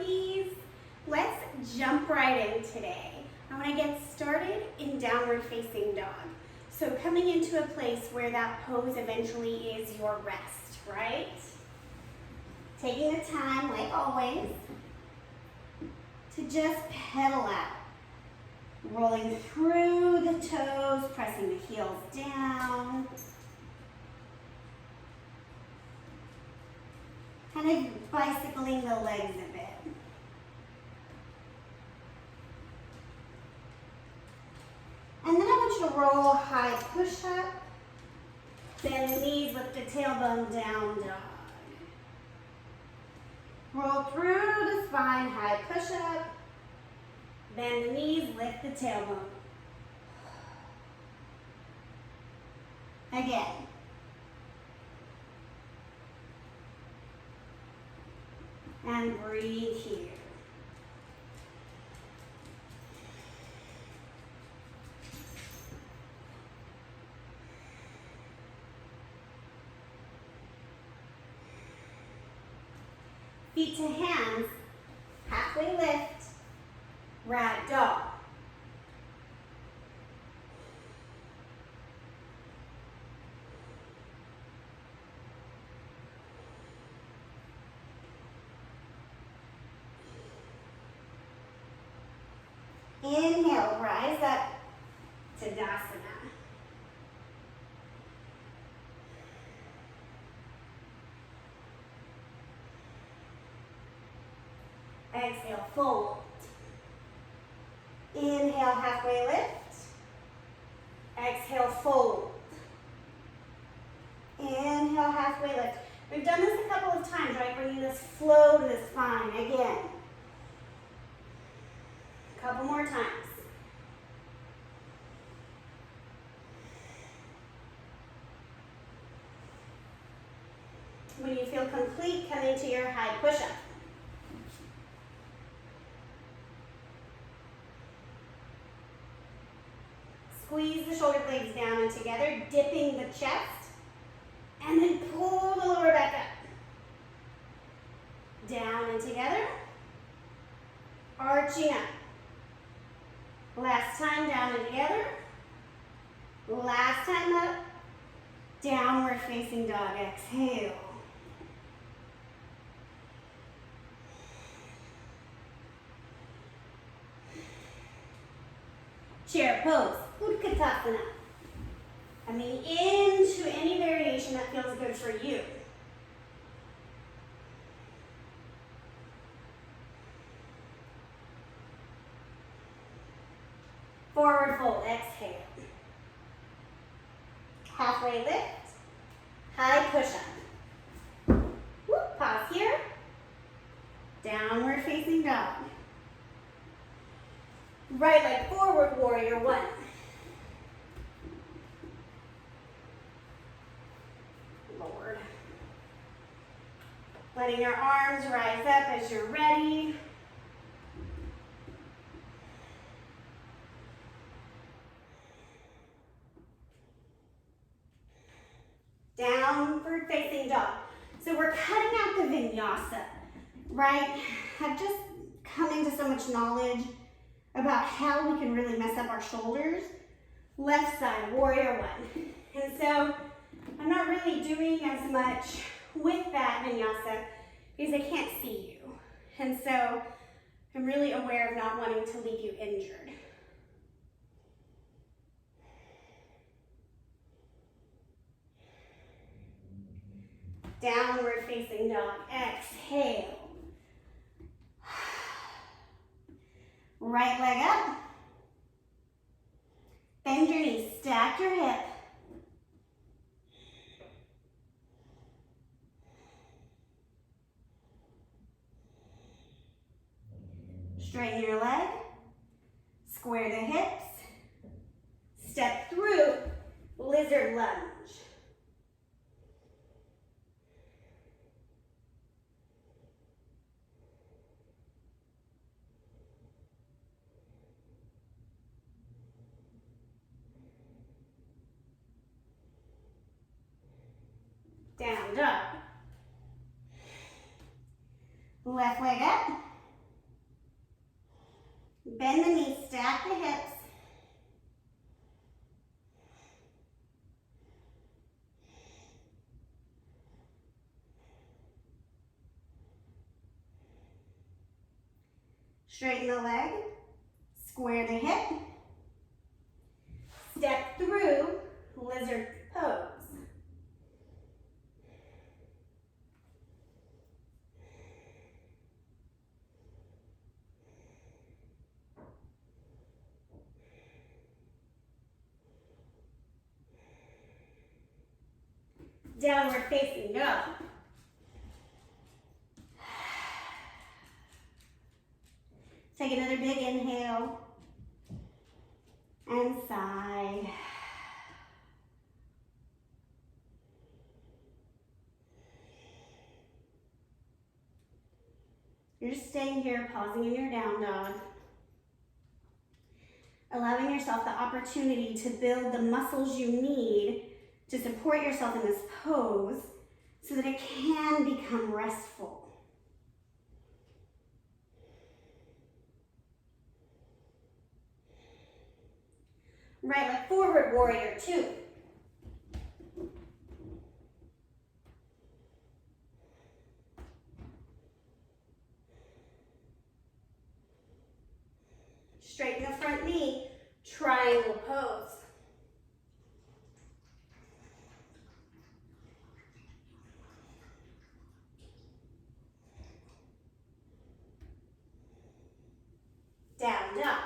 Squeeze. Let's jump right in today. I want to get started in downward facing dog. So coming into a place where that pose eventually is your rest, right? Taking the time, like always, to just pedal out. Rolling through the toes, pressing the heels down. Kind of bicycling the legs a bit. And then I want you to roll high push-up. Bend the knees, lift the tailbone down, dog. Roll through the spine, high push-up. Bend the knees, lift the tailbone. Again. And breathe here. Feet to hands, halfway lift, rag doll. Inhale, rise up to Tadasana. Exhale, fold. Inhale, halfway lift. Exhale, fold. Inhale, halfway lift. We've done this a couple of times, right? Bringing this flow to the spine again. A couple more times. When you feel complete, come into your high push-up. Squeeze the shoulder blades down and together, dipping the chest, and then pull the lower back up. Down and together, arching up. Last time, down and together. Last time up, downward facing dog, exhale. Chair pose, Utkatasana. Coming into any variation that feels good for you. Forward fold, exhale. Halfway lift, high push-up. Whoop, pause here. Downward facing dog. Right leg forward, warrior one. Lord. Letting your arms rise up as you're ready. Downward facing dog. So we're cutting out the vinyasa, right? I've just come into so much knowledge about how we can really mess up our shoulders. Left side, warrior one. And so I'm not really doing as much with that vinyasa because I can't see you. And so I'm really aware of not wanting to leave you injured. Downward facing dog, exhale. Right leg up. Bend your knees, stack your hip. Straighten your leg. Square the hips. Step through, lizard lunge. Down dog. Left leg up. Bend the knees, stack the hips. Straighten the leg, square the hip. Step through lizard pose. Downward facing dog. Take another big inhale and sigh. You're just staying here, pausing in your down dog. Allowing yourself the opportunity to build the muscles you need to support yourself in this pose so that it can become restful. Right leg forward, warrior two. Straighten the front knee, triangle pose. Down dog.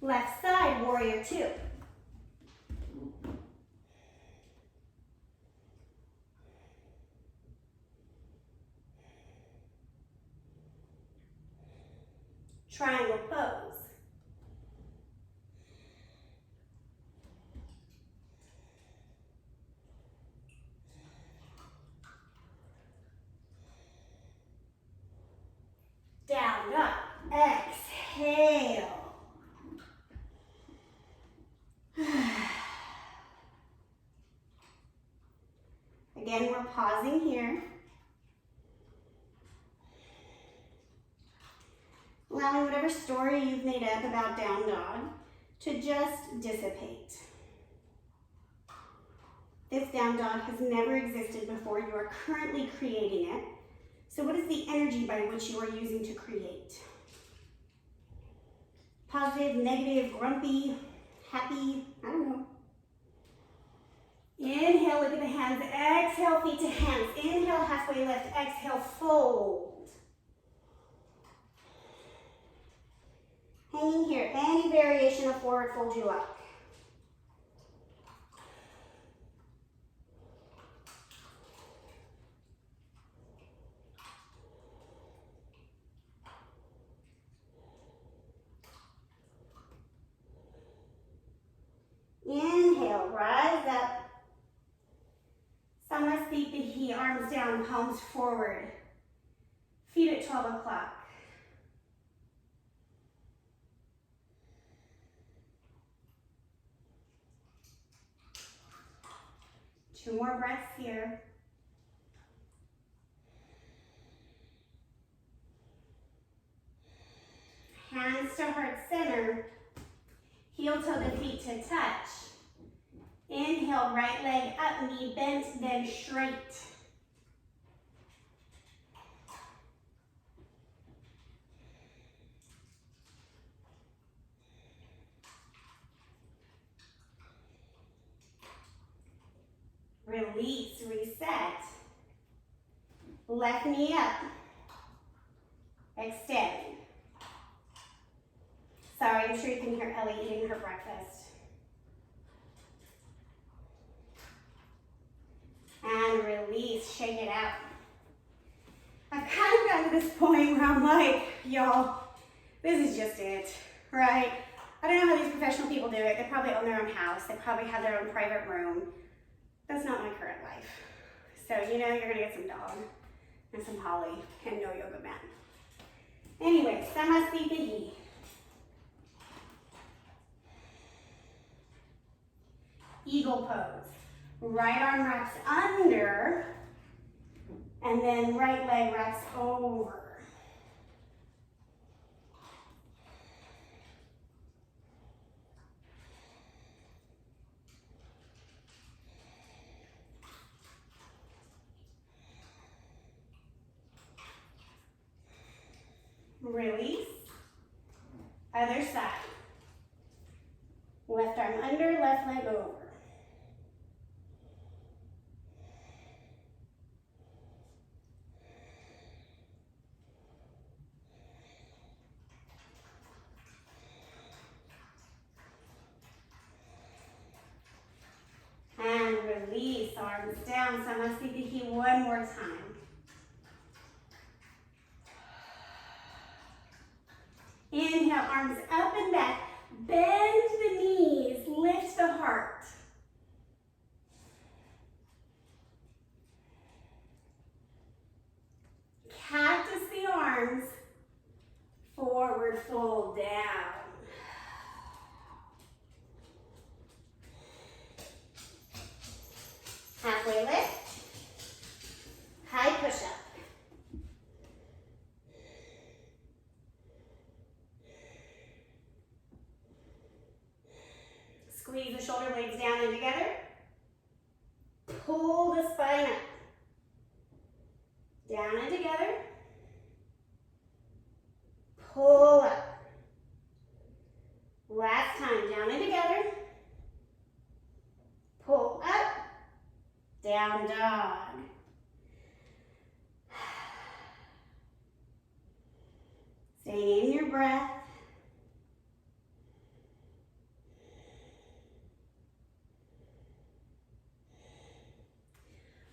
Left side, warrior two. Triangle pose. Down dog. Exhale. Again, we're pausing here. Allowing whatever story you've made up about down dog to just dissipate. This down dog has never existed before. You are currently creating it. So what is the energy by which you are using to create? Positive, negative, grumpy, happy, I don't know. Inhale, look at the hands. Exhale, feet to hands. Inhale, halfway lift. Exhale, fold. Hanging here. Any variation of forward fold you like. Inhale, rise up. Samasthiti, arms down, palms forward. Feet at 12 o'clock. Two more breaths here. Hands to heart center. Heel toe the feet to touch. Inhale, right leg up, knee bent, then straight. Release, reset. Left knee up. Extend. Sorry, I'm sure you can hear Ellie eating her breakfast. And release, shake it out. I've kind of gotten to this point where I'm like, y'all, this is just it, right? I don't know how these professional people do it. They probably own their own house. They probably have their own private room. That's not my current life. So, you know, you're gonna get some dog and some holly and no yoga mat. Anyway, Samasthiti. Eagle pose. Right arm wraps under, And then right leg wraps over. Release. Other side. Left arm under, left leg over. And release, arms down. So I'm going to see the heat one more time. Inhale, arms up and back. Bend the knees, lift the heart. Cactus the arms, forward fold down. Halfway lift, high push-up. Squeeze the shoulder blades down and together. Pull the spine up. Down and together. Pull up. Last time, down and together. Pull up. Down dog. Stay in your breath.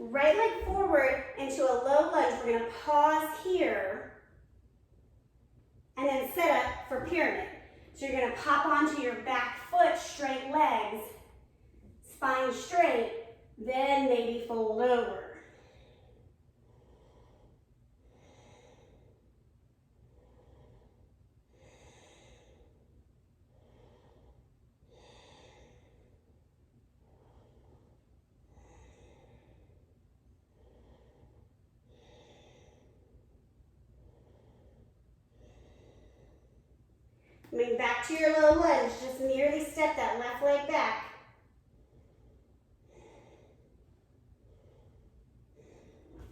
Right leg forward into a low lunge. We're going to pause here and then set up for pyramid. So you're going to pop onto your back foot, straight legs, spine straight, then maybe fold over. Coming back to your low lunge, just nearly step that left leg back.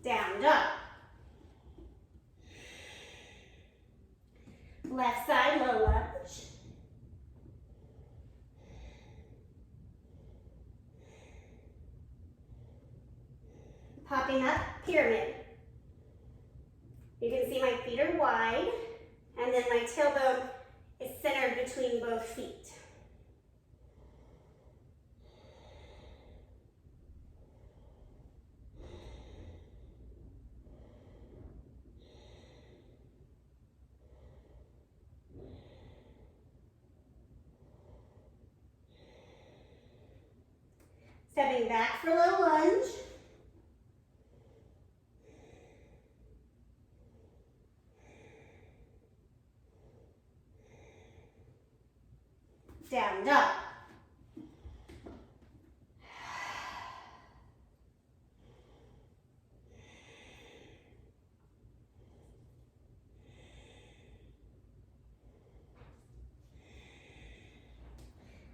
Down dog. Left side, low lunge. Popping up, pyramid. You can see my feet are wide, and then my tailbone is centered between both feet. Stepping back for low lunge. Down dog.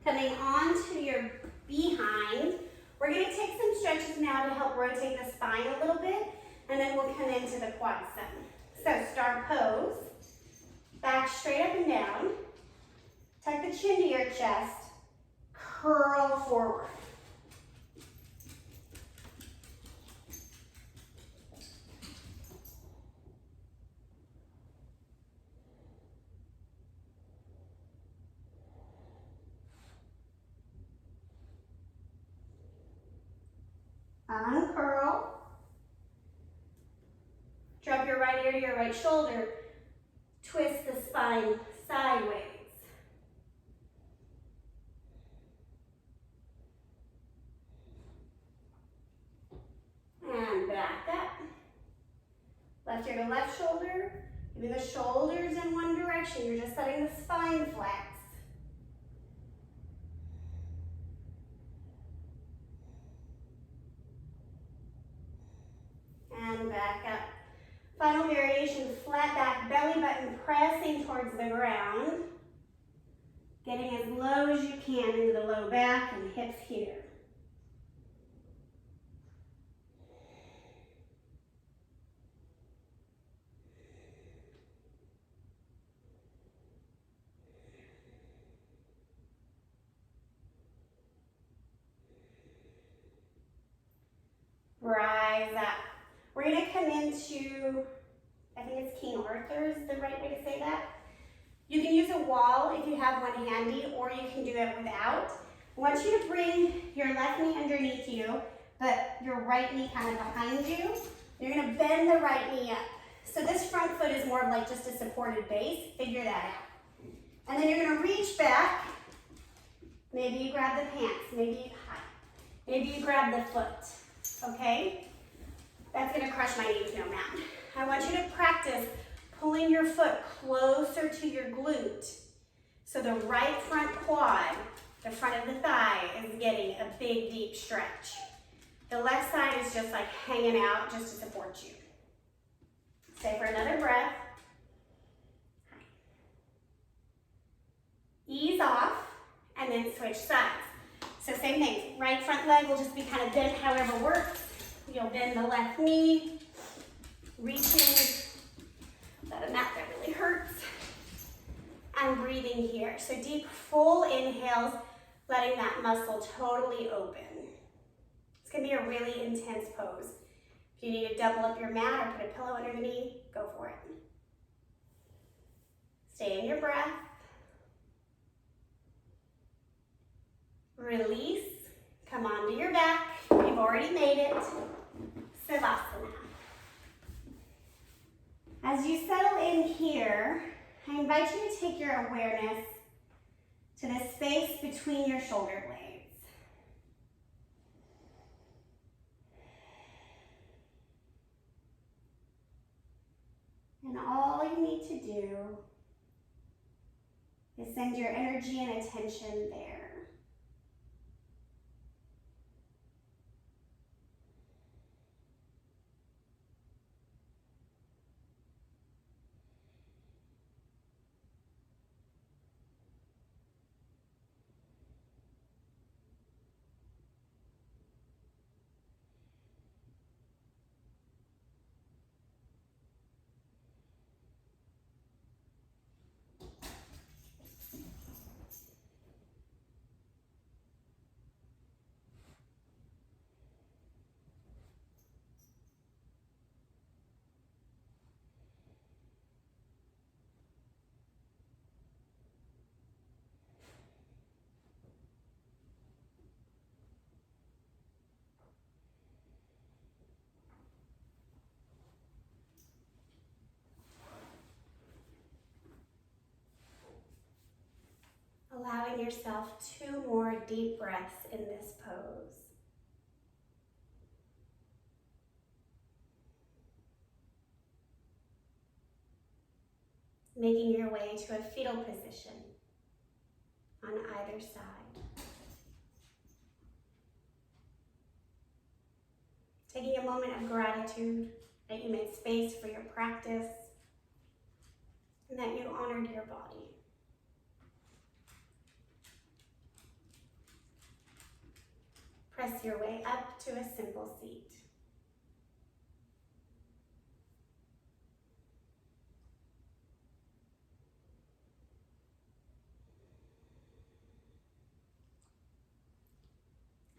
Coming onto your behind, we're going to take some stretches now to help rotate the spine a little bit, and then we'll come into the quad seven. So start pose, back straight up and down, tuck the chin to your chest, curl forward. Uncurl. Drop your right ear to your right shoulder. Twist the spine sideways. And back up. Left ear to left shoulder. Giving the shoulders in one direction. You're just letting the spine flex. And back. back up. Final variation, flat back, belly button pressing towards the ground. Getting as low as you can into the low back and hips here. Rise up. We're going to come into, I think it's King Arthur's the right way to say that. You can use a wall if you have one handy, or you can do it without. I want you to bring your left knee underneath you, but your right knee kind of behind you. You're going to bend the right knee up. So this front foot is more of like just a supported base. Figure that out. And then you're going to reach back. Maybe you grab the pants. Maybe you grab the foot. Okay? That's going to crush my knees, no matter. I want you to practice pulling your foot closer to your glute. So the right front quad, the front of the thigh, is getting a big, deep stretch. The left side is just like hanging out just to support you. Stay for another breath. Ease off and then switch sides. So same thing, right front leg will just be kind of bent however works. You'll bend the left knee, reaching. That really hurts. I'm breathing here. So deep, full inhales, letting that muscle totally open. It's gonna be a really intense pose. If you need to double up your mat or put a pillow under the knee, go for it. Stay in your breath. Release, come onto your back. You've already made it. Savasana. As you settle in here, I invite you to take your awareness to the space between your shoulder blades. And all you need to do is send your energy and attention there. Allowing yourself 2 more deep breaths in this pose. Making your way to a fetal position on either side. Taking a moment of gratitude that you made space for your practice and that you honored your body. Press your way up to a simple seat.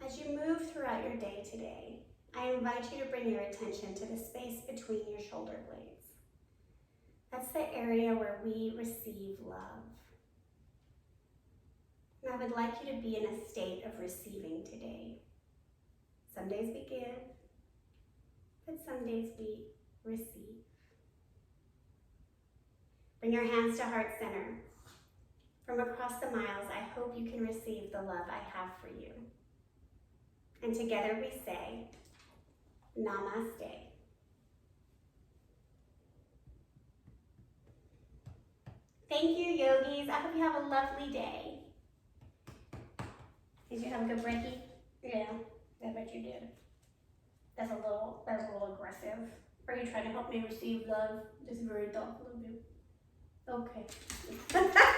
As you move throughout your day today, I invite you to bring your attention to the space between your shoulder blades. That's the area where we receive love. And I would like you to be in a state of receiving today. Some days we give, but some days we receive. Bring your hands to heart center. From across the miles, I hope you can receive the love I have for you. And together we say, Namaste. Thank you, yogis. I hope you have a lovely day. Did you have a good breaky? Yeah, I bet you did. That's a little aggressive. Are you trying to help me receive love? This is very thoughtful of you. Okay.